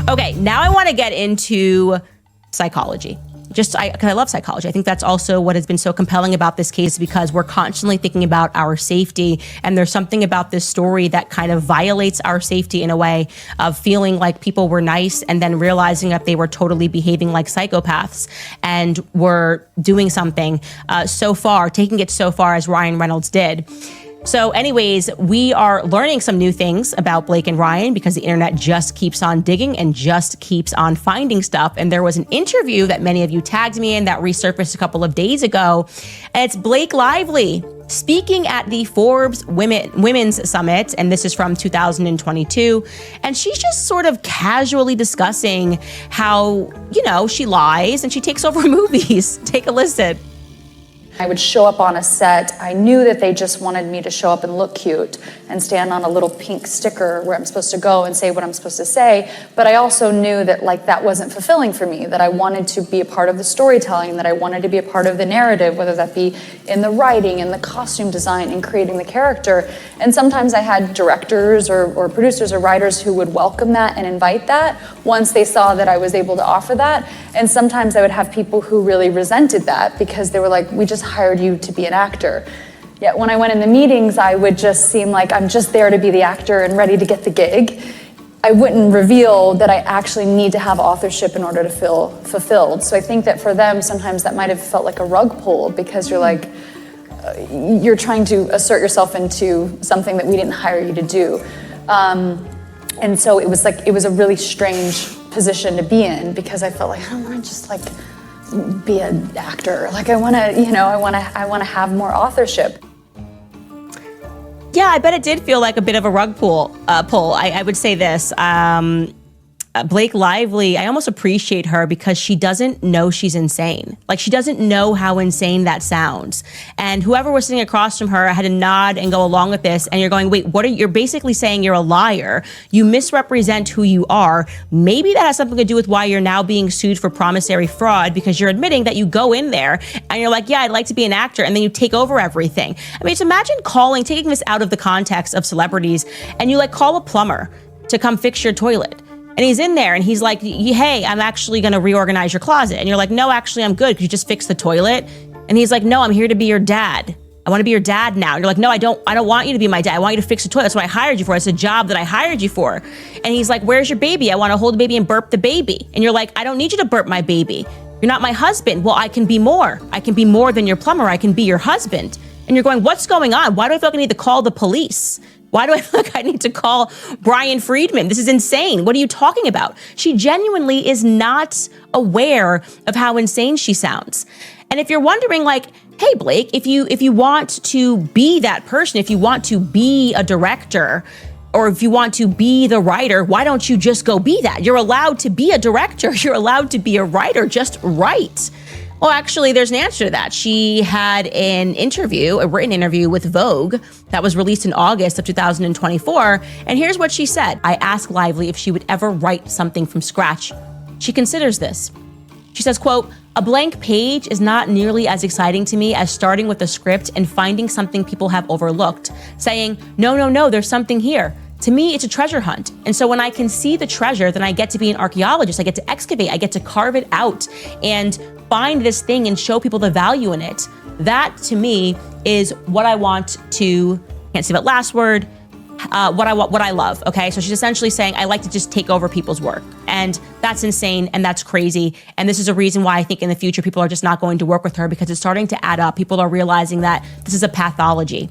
Okay, now I want to get into psychology. Because I love psychology. I think that's also what has been so compelling about this case, because we're constantly thinking about our safety. And there's something about this story that kind of violates our safety in a way of feeling like people were nice and then realizing that they were totally behaving like psychopaths and were doing something taking it so far as Ryan Reynolds did. So anyways, we are learning some new things about Blake and Ryan because the internet just keeps on digging and just keeps on finding stuff. And there was an interview that many of you tagged me in that resurfaced a couple of days ago. And it's Blake Lively speaking at the Forbes Women's Summit. And this is from 2022. And she's just sort of casually discussing how, she lies and she takes over movies. Take a listen. I would show up on a set. I knew that they just wanted me to show up and look cute and stand on a little pink sticker where I'm supposed to go and say what I'm supposed to say. But I also knew that that wasn't fulfilling for me, that I wanted to be a part of the storytelling, that I wanted to be a part of the narrative, whether that be in the writing, in the costume design, in creating the character. And sometimes I had directors or producers or writers who would welcome that and invite that once they saw that I was able to offer that. And sometimes I would have people who really resented that because they were like, we just hired you to be an actor. Yet when I went in the meetings, I would just seem like I'm just there to be the actor and ready to get the gig. I wouldn't reveal that I actually need to have authorship in order to feel fulfilled. So I think that for them, sometimes that might have felt like a rug pull because you're like, you're trying to assert yourself into something that we didn't hire you to do. And so it was a really strange position to be in because I felt like I don't want to just be an actor. I want to have more authorship. Yeah, I bet it did feel like a bit of a rug pull. I would say this. Blake Lively, I almost appreciate her because she doesn't know she's insane. She doesn't know how insane that sounds. And whoever was sitting across from her had to nod and go along with this. And you're going, wait, you're basically saying you're a liar. You misrepresent who you are. Maybe that has something to do with why you're now being sued for promissory fraud, because you're admitting that you go in there and you're like, yeah, I'd like to be an actor. And then you take over everything. I mean, just imagine taking this out of the context of celebrities and you call a plumber to come fix your toilet. And he's in there and he's like, hey, I'm actually going to reorganize your closet. And you're like, no, actually, I'm good. Could you just fix the toilet? And he's like, no, I'm here to be your dad. I want to be your dad now. And you're like, no, I don't want you to be my dad. I want you to fix the toilet. That's what I hired you for. It's a job that I hired you for. And he's like, where's your baby? I want to hold the baby and burp the baby. And you're like, I don't need you to burp my baby. You're not my husband. Well, I can be more. I can be more than your plumber. I can be your husband. And you're going, what's going on? Why do I feel like I need to call the police? Why do I feel like I need to call Brian Friedman? This is insane. What are you talking about? She genuinely is not aware of how insane she sounds. And if you're wondering hey, Blake, if you want to be that person, if you want to be a director, or if you want to be the writer, why don't you just go be that? You're allowed to be a director. You're allowed to be a writer. Just write. Well, actually, there's an answer to that. She had a written interview with Vogue that was released in August of 2024. And here's what she said. I asked Lively if she would ever write something from scratch. She considers this. She says, quote, a blank page is not nearly as exciting to me as starting with a script and finding something people have overlooked, saying, no, there's something here. To me, it's a treasure hunt. And so when I can see the treasure, then I get to be an archaeologist. I get to excavate. I get to carve it out and find this thing and show people the value in it. That, to me, is what I want to, can't say that last word, what I love, okay? So she's essentially saying, I like to just take over people's work. And that's insane and that's crazy. And this is a reason why I think in the future, people are just not going to work with her because it's starting to add up. People are realizing that this is a pathology.